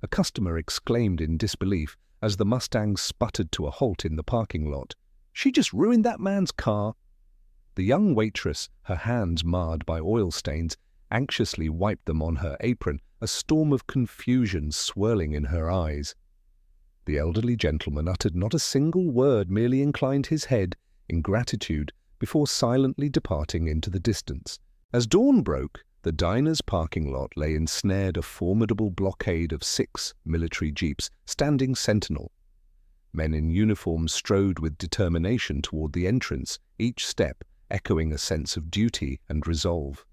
A customer exclaimed in disbelief as the Mustang sputtered to a halt in the parking lot. "She just ruined that man's car." The young waitress, her hands marred by oil stains, anxiously wiped them on her apron, a storm of confusion swirling in her eyes. The elderly gentleman uttered not a single word, merely inclined his head in gratitude before silently departing into the distance. As dawn broke, the diner's parking lot lay ensnared a formidable blockade of 6 military jeeps standing sentinel. Men in uniform strode with determination toward the entrance, each step echoing a sense of duty and resolve.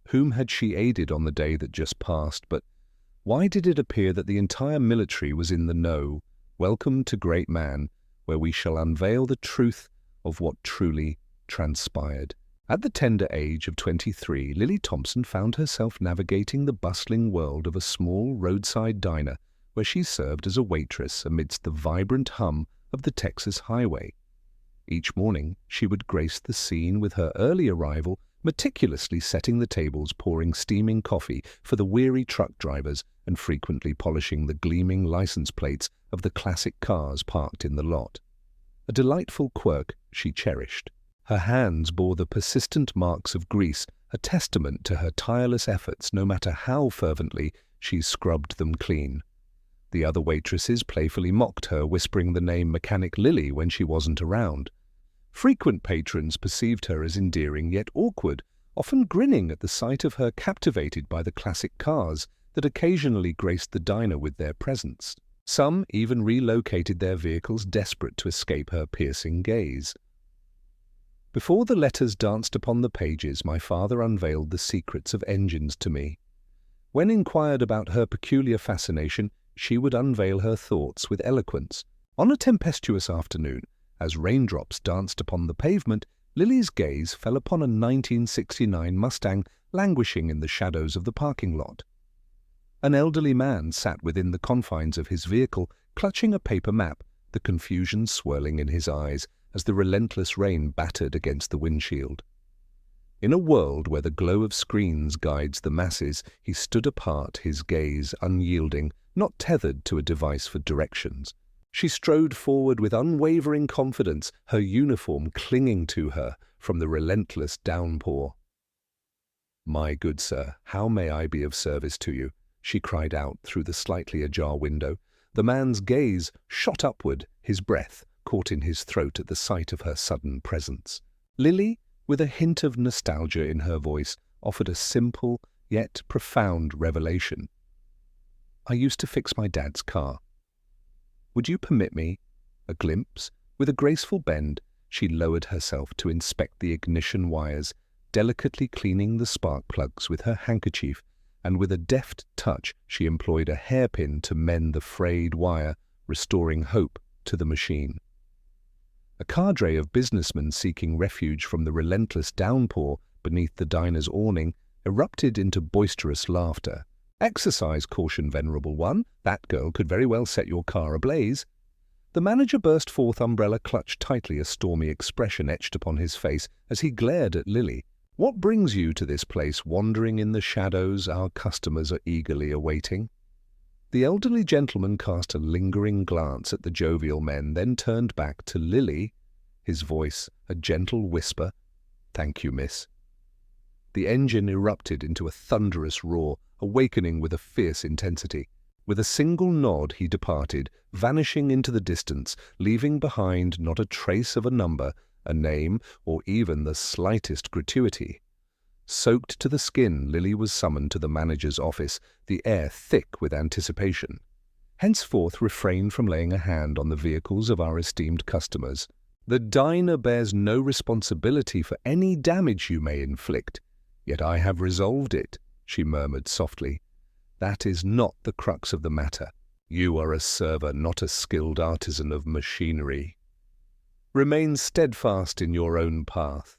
Whom had she aided on the day that just passed, but why did it appear that the entire military was in the know? Welcome to Great Man, where we shall unveil the truth of what truly transpired. At the tender age of 23, Lily Thompson found herself navigating the bustling world of a small roadside diner where she served as a waitress amidst the vibrant hum of the Texas highway. Each morning, she would grace the scene with her early arrival, meticulously setting the tables, pouring steaming coffee for the weary truck drivers, and frequently polishing the gleaming license plates of the classic cars parked in the lot. A delightful quirk she cherished. Her hands bore the persistent marks of grease, a testament to her tireless efforts no matter how fervently she scrubbed them clean. The other waitresses playfully mocked her, whispering the name Mechanic Lily when she wasn't around. Frequent patrons perceived her as endearing yet awkward, often grinning at the sight of her, captivated by the classic cars that occasionally graced the diner with their presence. Some even relocated their vehicles, desperate to escape her piercing gaze. Before the letters danced upon the pages, my father unveiled the secrets of engines to me. When inquired about her peculiar fascination, she would unveil her thoughts with eloquence. On a tempestuous afternoon, as raindrops danced upon the pavement, Lily's gaze fell upon a 1969 Mustang languishing in the shadows of the parking lot. An elderly man sat within the confines of his vehicle, clutching a paper map, the confusion swirling in his eyes as the relentless rain battered against the windshield. In a world where the glow of screens guides the masses, he stood apart, his gaze unyielding, not tethered to a device for directions. She strode forward with unwavering confidence, her uniform clinging to her from the relentless downpour. "My good sir, how may I be of service to you?" she cried out through the slightly ajar window. The man's gaze shot upward, his breath caught in his throat at the sight of her sudden presence. Lily, with a hint of nostalgia in her voice, offered a simple yet profound revelation. "I used to fix my dad's car. Would you permit me a glimpse?" With a graceful bend, she lowered herself to inspect the ignition wires, delicately cleaning the spark plugs with her handkerchief, and with a deft touch she employed a hairpin to mend the frayed wire, restoring hope to the machine. A cadre of businessmen seeking refuge from the relentless downpour beneath the diner's awning erupted into boisterous laughter. "Exercise caution, venerable one. That girl could very well set your car ablaze." The manager burst forth, umbrella clutched tightly, a stormy expression etched upon his face as he glared at Lily. "What brings you to this place, wandering in the shadows our customers are eagerly awaiting?" The elderly gentleman cast a lingering glance at the jovial men, then turned back to Lily, his voice a gentle whisper. "Thank you, miss." The engine erupted into a thunderous roar, awakening with a fierce intensity. With a single nod he departed, vanishing into the distance, leaving behind not a trace of a number, a name, or even the slightest gratuity. Soaked to the skin, Lily was summoned to the manager's office, the air thick with anticipation. "Henceforth refrain from laying a hand on the vehicles of our esteemed customers. The diner bears no responsibility for any damage you may inflict. Yet I have resolved it," she murmured softly. "That is not the crux of the matter. You are a server, not a skilled artisan of machinery. Remain steadfast in your own path."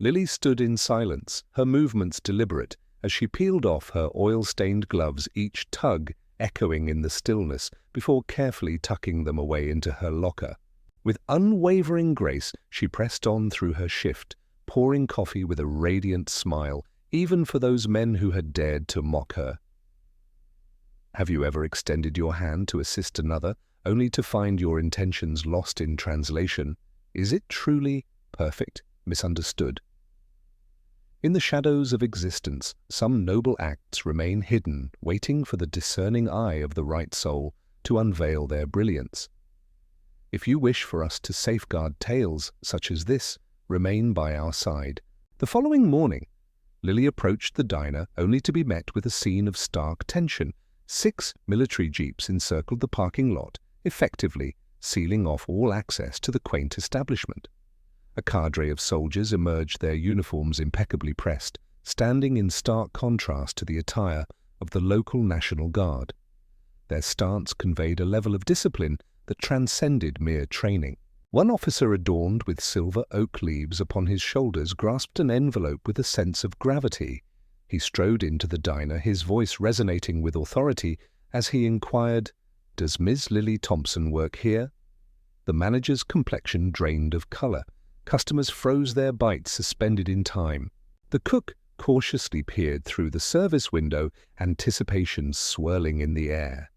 Lily stood in silence, her movements deliberate, as she peeled off her oil-stained gloves, each tug echoing in the stillness, before carefully tucking them away into her locker. With unwavering grace, she pressed on through her shift, pouring coffee with a radiant smile, even for those men who had dared to mock her. Have you ever extended your hand to assist another, only to find your intentions lost in translation? Is it truly perfect, misunderstood? In the shadows of existence, some noble acts remain hidden, waiting for the discerning eye of the right soul to unveil their brilliance. If you wish for us to safeguard tales such as this, remain by our side. The following morning, Lily approached the diner only to be met with a scene of stark tension. 6 military jeeps encircled the parking lot, effectively sealing off all access to the quaint establishment. A cadre of soldiers emerged, their uniforms impeccably pressed, standing in stark contrast to the attire of the local National Guard. Their stance conveyed a level of discipline that transcended mere training. One officer, adorned with silver oak leaves upon his shoulders, grasped an envelope with a sense of gravity. He strode into the diner, his voice resonating with authority as he inquired, "Does Ms. Lily Thompson work here?" The manager's complexion drained of color. Customers froze their bites, suspended in time. The cook cautiously peered through the service window, anticipation swirling in the air.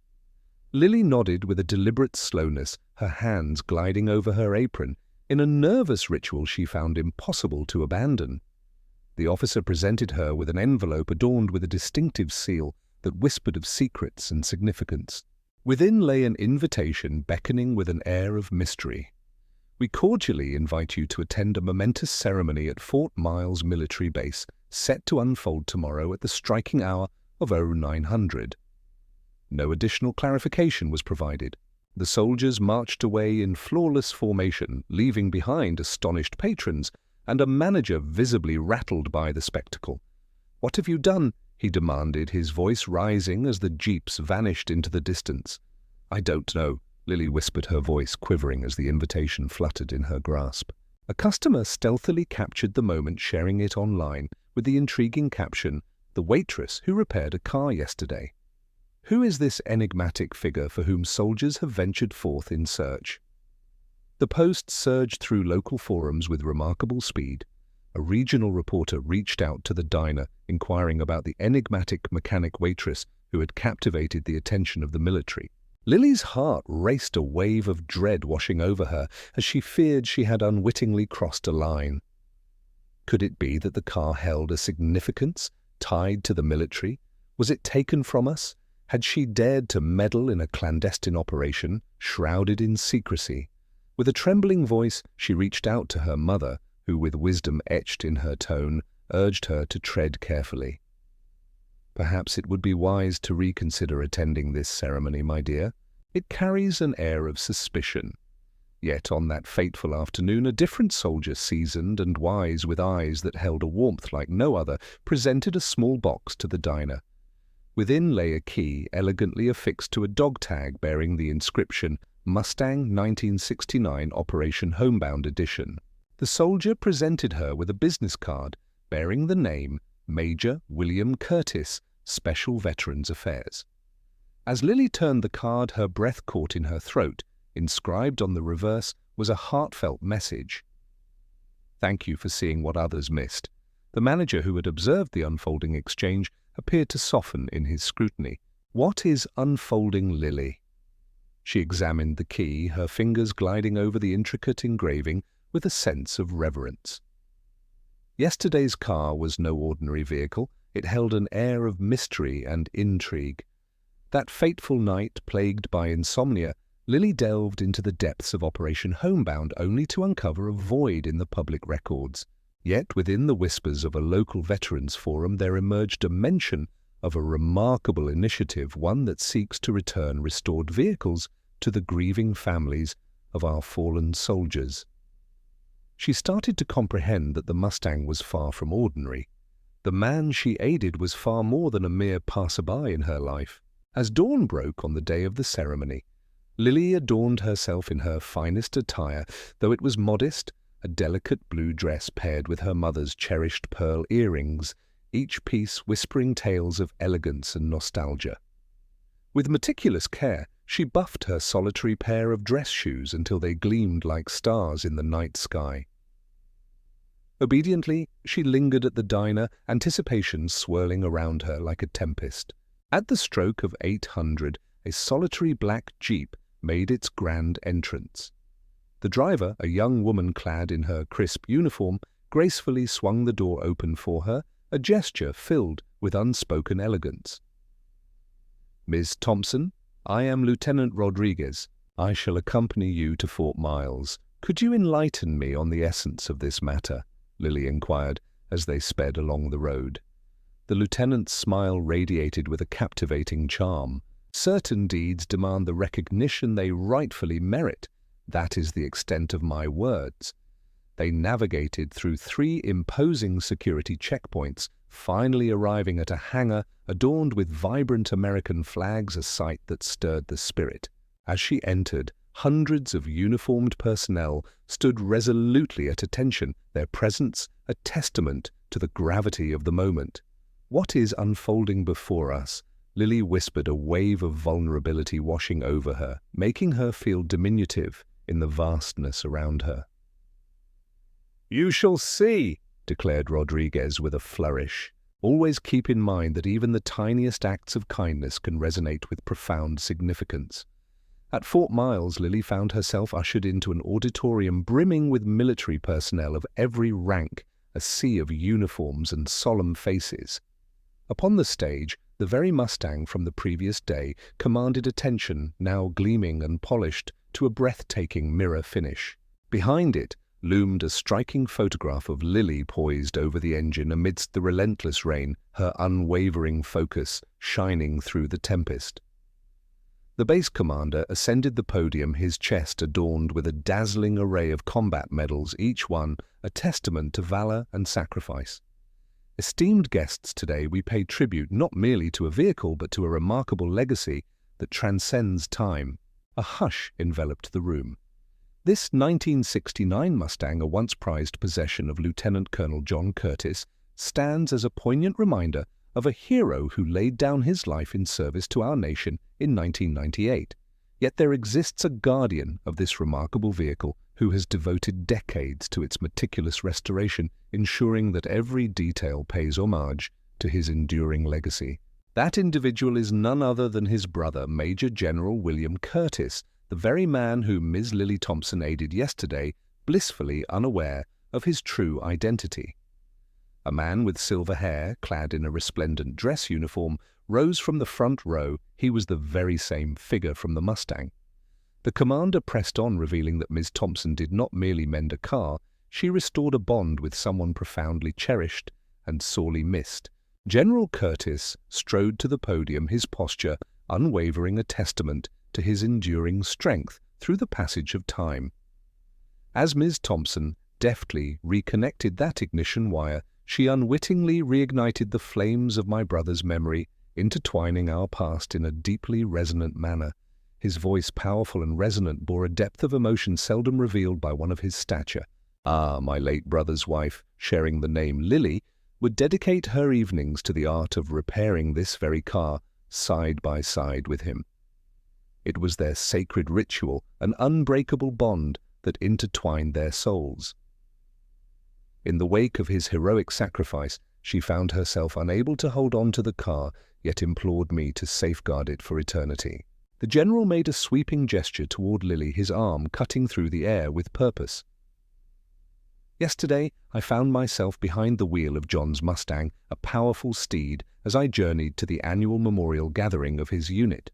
Lily nodded with a deliberate slowness, her hands gliding over her apron, in a nervous ritual she found impossible to abandon. The officer presented her with an envelope adorned with a distinctive seal that whispered of secrets and significance. Within lay an invitation beckoning with an air of mystery. "We cordially invite you to attend a momentous ceremony at Fort Miles Military Base, set to unfold tomorrow at the striking hour of 0900. No additional clarification was provided. The soldiers marched away in flawless formation, leaving behind astonished patrons and a manager visibly rattled by the spectacle. "What have you done?" he demanded, his voice rising as the jeeps vanished into the distance. "I don't know," Lily whispered, her voice quivering as the invitation fluttered in her grasp. A customer stealthily captured the moment, sharing it online with the intriguing caption, "The waitress who repaired a car yesterday." Who is this enigmatic figure for whom soldiers have ventured forth in search? The post surged through local forums with remarkable speed. A regional reporter reached out to the diner, inquiring about the enigmatic mechanic waitress who had captivated the attention of the military. Lily's heart raced, a wave of dread washing over her as she feared she had unwittingly crossed a line. Could it be that the car held a significance tied to the military? Was it taken from us? Had she dared to meddle in a clandestine operation, shrouded in secrecy? With a trembling voice, she reached out to her mother, who, with wisdom etched in her tone, urged her to tread carefully. "Perhaps it would be wise to reconsider attending this ceremony, my dear. It carries an air of suspicion." Yet on that fateful afternoon, a different soldier, seasoned and wise, with eyes that held a warmth like no other, presented a small box to the diner. Within lay a key elegantly affixed to a dog tag bearing the inscription, "Mustang 1969 Operation Homebound Edition." The soldier presented her with a business card bearing the name Major William Curtis, Special Veterans Affairs. As Lily turned the card, her breath caught in her throat. Inscribed on the reverse was a heartfelt message. "Thank you for seeing what others missed." The manager, who had observed the unfolding exchange, appeared to soften in his scrutiny. "What is unfolding, Lily?" She examined the key, her fingers gliding over the intricate engraving with a sense of reverence. Yesterday's car was no ordinary vehicle. It held an air of mystery and intrigue. That fateful night, plagued by insomnia, Lily delved into the depths of Operation Homebound only to uncover a void in the public records. Yet within the whispers of a local veterans forum there emerged a mention of a remarkable initiative, one that seeks to return restored vehicles to the grieving families of our fallen soldiers. She started to comprehend that the Mustang was far from ordinary. The man she aided was far more than a mere passerby in her life. As dawn broke on the day of the ceremony, Lily adorned herself in her finest attire, though it was modest, a delicate blue dress paired with her mother's cherished pearl earrings, each piece whispering tales of elegance and nostalgia. With meticulous care, she buffed her solitary pair of dress shoes until they gleamed like stars in the night sky. Obediently, she lingered at the diner, anticipation swirling around her like a tempest. At the stroke of 800, a solitary black Jeep made its grand entrance. The driver, a young woman clad in her crisp uniform, gracefully swung the door open for her, a gesture filled with unspoken elegance. "Miss Thompson, I am Lieutenant Rodriguez. I shall accompany you to Fort Miles. Could you enlighten me on the essence of this matter?" Lily inquired as they sped along the road. The lieutenant's smile radiated with a captivating charm. "Certain deeds demand the recognition they rightfully merit. That is the extent of my words." They navigated through 3 imposing security checkpoints, finally arriving at a hangar adorned with vibrant American flags, a sight that stirred the spirit. As she entered, hundreds of uniformed personnel stood resolutely at attention, their presence a testament to the gravity of the moment. "What is unfolding before us?" Lily whispered, a wave of vulnerability washing over her, making her feel diminutive in the vastness around her. "You shall see," declared Rodriguez with a flourish. "Always keep in mind that even the tiniest acts of kindness can resonate with profound significance." At Fort Miles, Lily found herself ushered into an auditorium brimming with military personnel of every rank, a sea of uniforms and solemn faces. Upon the stage, the very Mustang from the previous day commanded attention, now gleaming and polished to a breathtaking mirror finish. Behind it loomed a striking photograph of Lily poised over the engine amidst the relentless rain, her unwavering focus shining through the tempest. The base commander ascended the podium, his chest adorned with a dazzling array of combat medals, each one a testament to valor and sacrifice. Esteemed guests, today we pay tribute not merely to a vehicle but to a remarkable legacy that transcends time. A hush enveloped the room. This 1969 Mustang, a once prized possession of Lieutenant Colonel John Curtis, stands as a poignant reminder of a hero who laid down his life in service to our nation in 1998. Yet there exists a guardian of this remarkable vehicle who has devoted decades to its meticulous restoration, ensuring that every detail pays homage to his enduring legacy. That individual is none other than his brother, Major General William Curtis, the very man whom Ms. Lily Thompson aided yesterday, blissfully unaware of his true identity. A man with silver hair, clad in a resplendent dress uniform, rose from the front row. He was the very same figure from the Mustang. The commander pressed on, revealing that Ms. Thompson did not merely mend a car, she restored a bond with someone profoundly cherished and sorely missed. General Curtis strode to the podium, his posture unwavering, a testament to his enduring strength through the passage of time. As Ms. Thompson deftly reconnected that ignition wire, she unwittingly reignited the flames of my brother's memory, intertwining our past in a deeply resonant manner. His voice, powerful and resonant, bore a depth of emotion seldom revealed by one of his stature. My late brother's wife, sharing the name Lily, would dedicate her evenings to the art of repairing this very car side by side with him. It was their sacred ritual, an unbreakable bond that intertwined their souls. In the wake of his heroic sacrifice, she found herself unable to hold on to the car, yet implored me to safeguard it for eternity. The general made a sweeping gesture toward Lily, his arm cutting through the air with purpose. Yesterday, I found myself behind the wheel of John's Mustang, a powerful steed, as I journeyed to the annual memorial gathering of his unit.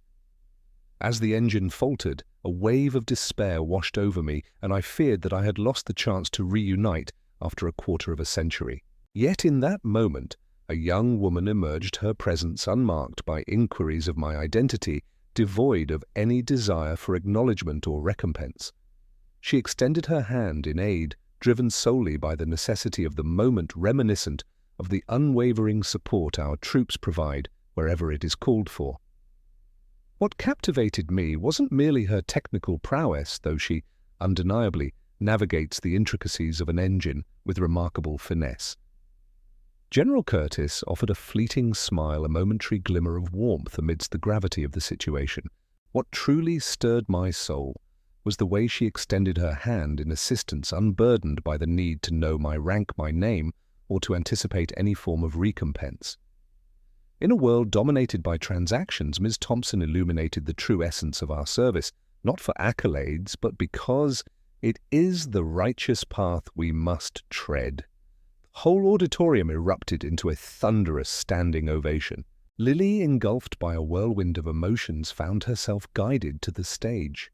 As the engine faltered, a wave of despair washed over me, and I feared that I had lost the chance to reunite after a quarter of a century. Yet in that moment, a young woman emerged, her presence unmarked by inquiries of my identity, devoid of any desire for acknowledgement or recompense. She extended her hand in aid, driven solely by the necessity of the moment, reminiscent of the unwavering support our troops provide wherever it is called for. What captivated me wasn't merely her technical prowess, though she undeniably navigates the intricacies of an engine with remarkable finesse. General Curtis offered a fleeting smile, a momentary glimmer of warmth amidst the gravity of the situation. What truly stirred my soul was the way she extended her hand in assistance, unburdened by the need to know my rank, my name, or to anticipate any form of recompense. In a world dominated by transactions, Ms. Thompson illuminated the true essence of our service, not for accolades, but because it is the righteous path we must tread. The whole auditorium erupted into a thunderous standing ovation. Lily, engulfed by a whirlwind of emotions, found herself guided to the stage.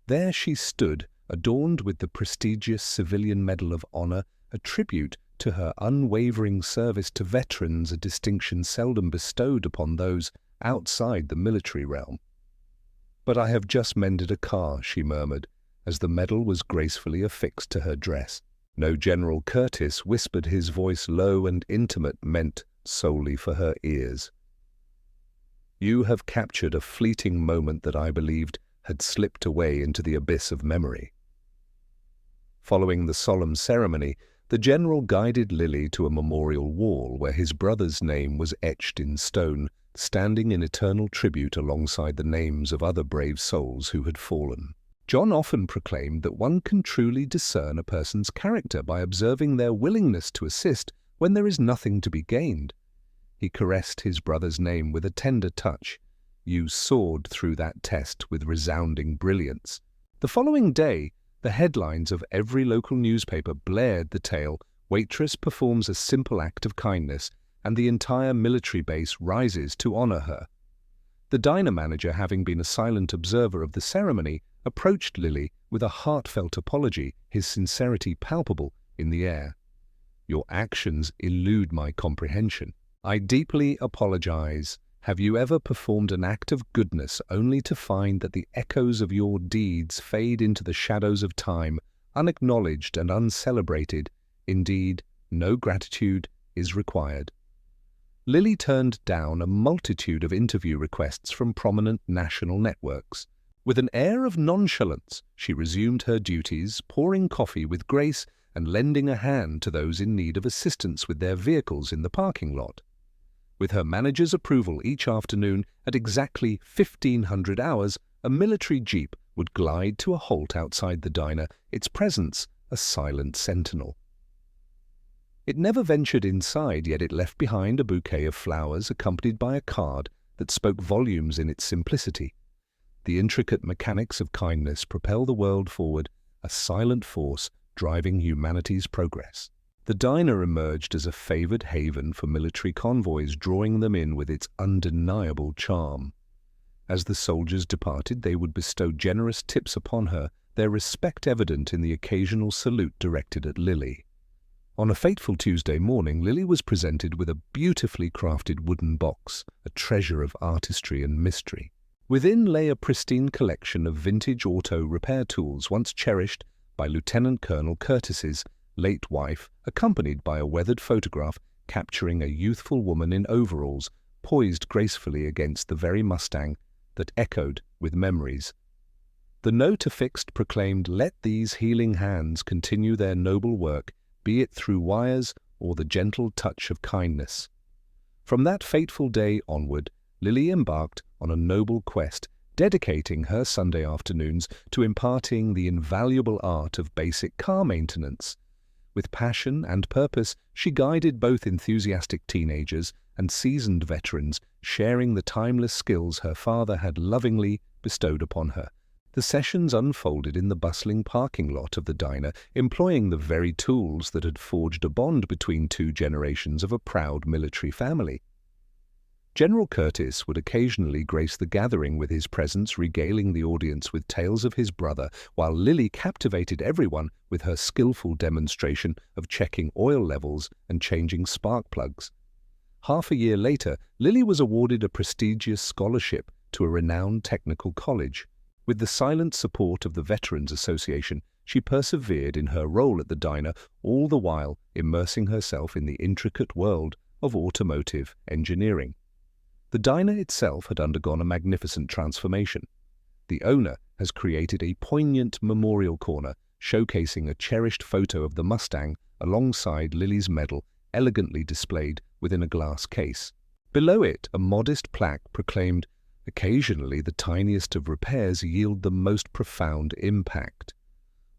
There she stood, adorned with the prestigious Civilian Medal of Honor, a tribute to her unwavering service to veterans, a distinction seldom bestowed upon those outside the military realm. "But I have just mended a car," she murmured, as the medal was gracefully affixed to her dress. No General Curtis whispered, his voice low and intimate, meant solely for her ears. "You have captured a fleeting moment that I believed had slipped away into the abyss of memory." Following the solemn ceremony, the general guided Lily to a memorial wall where his brother's name was etched in stone, standing in eternal tribute alongside the names of other brave souls who had fallen. John often proclaimed that one can truly discern a person's character by observing their willingness to assist when there is nothing to be gained. He caressed his brother's name with a tender touch. "You soared through that test with resounding brilliance." The following day, the headlines of every local newspaper blared the tale, "Waitress performs a simple act of kindness, and the entire military base rises to honor her." The diner manager, having been a silent observer of the ceremony, approached Lily with a heartfelt apology, his sincerity palpable in the air. "Your actions elude my comprehension. I deeply apologize. Have you ever performed an act of goodness only to find that the echoes of your deeds fade into the shadows of time, unacknowledged and uncelebrated? Indeed, no gratitude is required." Lily turned down a multitude of interview requests from prominent national networks. With an air of nonchalance, she resumed her duties, pouring coffee with grace and lending a hand to those in need of assistance with their vehicles in the parking lot. With her manager's approval, each afternoon at exactly 1500 hours, a military jeep would glide to a halt outside the diner, its presence a silent sentinel. It never ventured inside, yet it left behind a bouquet of flowers accompanied by a card that spoke volumes in its simplicity. The intricate mechanics of kindness propel the world forward, a silent force driving humanity's progress. The diner emerged as a favored haven for military convoys, drawing them in with its undeniable charm. As the soldiers departed, they would bestow generous tips upon her, their respect evident in the occasional salute directed at Lily. On a fateful Tuesday morning, Lily was presented with a beautifully crafted wooden box, a treasure of artistry and mystery. Within lay a pristine collection of vintage auto repair tools once cherished by Lieutenant Colonel Curtis's late wife, accompanied by a weathered photograph capturing a youthful woman in overalls, poised gracefully against the very Mustang that echoed with memories. The note affixed proclaimed, "Let these healing hands continue their noble work, be it through wires or the gentle touch of kindness." From that fateful day onward, Lily embarked on a noble quest, dedicating her Sunday afternoons to imparting the invaluable art of basic car maintenance. With passion and purpose, she guided both enthusiastic teenagers and seasoned veterans, sharing the timeless skills her father had lovingly bestowed upon her. The sessions unfolded in the bustling parking lot of the diner, employing the very tools that had forged a bond between two generations of a proud military family. General Curtis would occasionally grace the gathering with his presence, regaling the audience with tales of his brother, while Lily captivated everyone with her skillful demonstration of checking oil levels and changing spark plugs. Half a year later, Lily was awarded a prestigious scholarship to a renowned technical college. With the silent support of the Veterans Association, she persevered in her role at the diner, all the while immersing herself in the intricate world of automotive engineering. The diner itself had undergone a magnificent transformation. The owner has created a poignant memorial corner showcasing a cherished photo of the Mustang alongside Lily's medal, elegantly displayed within a glass case. Below it, a modest plaque proclaimed, "Occasionally the tiniest of repairs yield the most profound impact."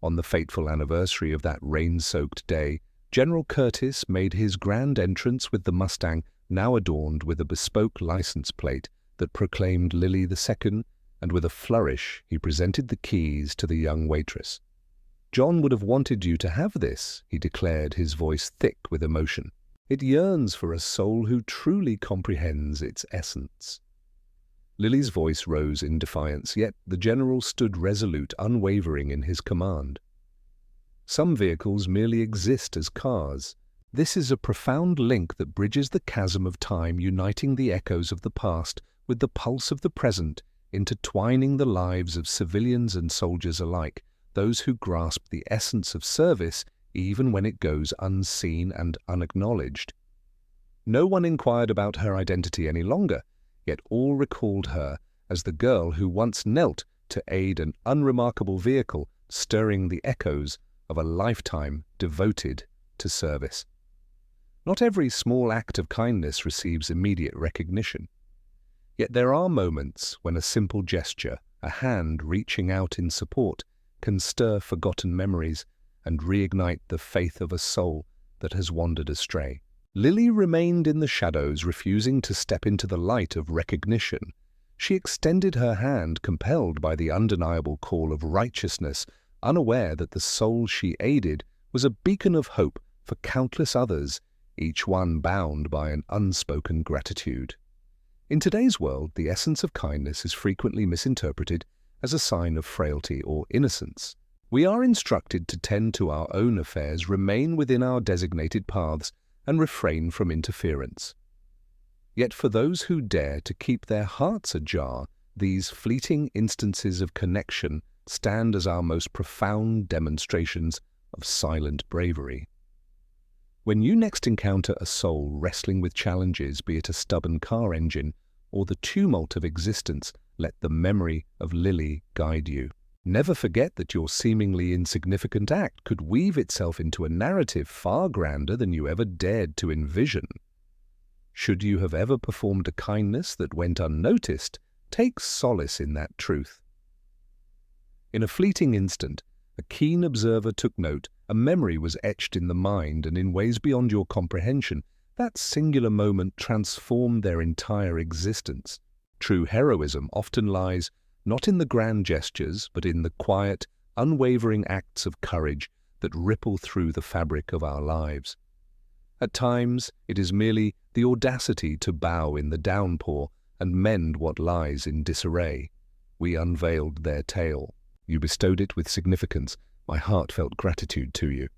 On the fateful anniversary of that rain-soaked day, General Curtis made his grand entrance with the Mustang now adorned with a bespoke license plate that proclaimed Lily II, and with a flourish he presented the keys to the young waitress. "John would have wanted you to have this," he declared, his voice thick with emotion. "It yearns for a soul who truly comprehends its essence." Lily's voice rose in defiance, yet the general stood resolute, unwavering in his command. "Some vehicles merely exist as cars. This is a profound link that bridges the chasm of time, uniting the echoes of the past with the pulse of the present, intertwining the lives of civilians and soldiers alike, those who grasp the essence of service even when it goes unseen and unacknowledged." No one inquired about her identity any longer, yet all recalled her as the girl who once knelt to aid an unremarkable vehicle, stirring the echoes of a lifetime devoted to service. Not every small act of kindness receives immediate recognition. Yet there are moments when a simple gesture, a hand reaching out in support, can stir forgotten memories and reignite the faith of a soul that has wandered astray. Lily remained in the shadows, refusing to step into the light of recognition. She extended her hand, compelled by the undeniable call of righteousness, unaware that the soul she aided was a beacon of hope for countless others, each one bound by an unspoken gratitude. In today's world, the essence of kindness is frequently misinterpreted as a sign of frailty or innocence. We are instructed to tend to our own affairs, remain within our designated paths, and refrain from interference. Yet for those who dare to keep their hearts ajar, these fleeting instances of connection stand as our most profound demonstrations of silent bravery. When you next encounter a soul wrestling with challenges, be it a stubborn car engine or the tumult of existence, let the memory of Lily guide you. Never forget that your seemingly insignificant act could weave itself into a narrative far grander than you ever dared to envision. Should you have ever performed a kindness that went unnoticed, take solace in that truth. In a fleeting instant, a keen observer took note, a memory was etched in the mind, and in ways beyond your comprehension, that singular moment transformed their entire existence. True heroism often lies not in the grand gestures, but in the quiet, unwavering acts of courage that ripple through the fabric of our lives. At times, it is merely the audacity to bow in the downpour and mend what lies in disarray. We unveiled their tale. You bestowed it with significance. My heartfelt gratitude to you.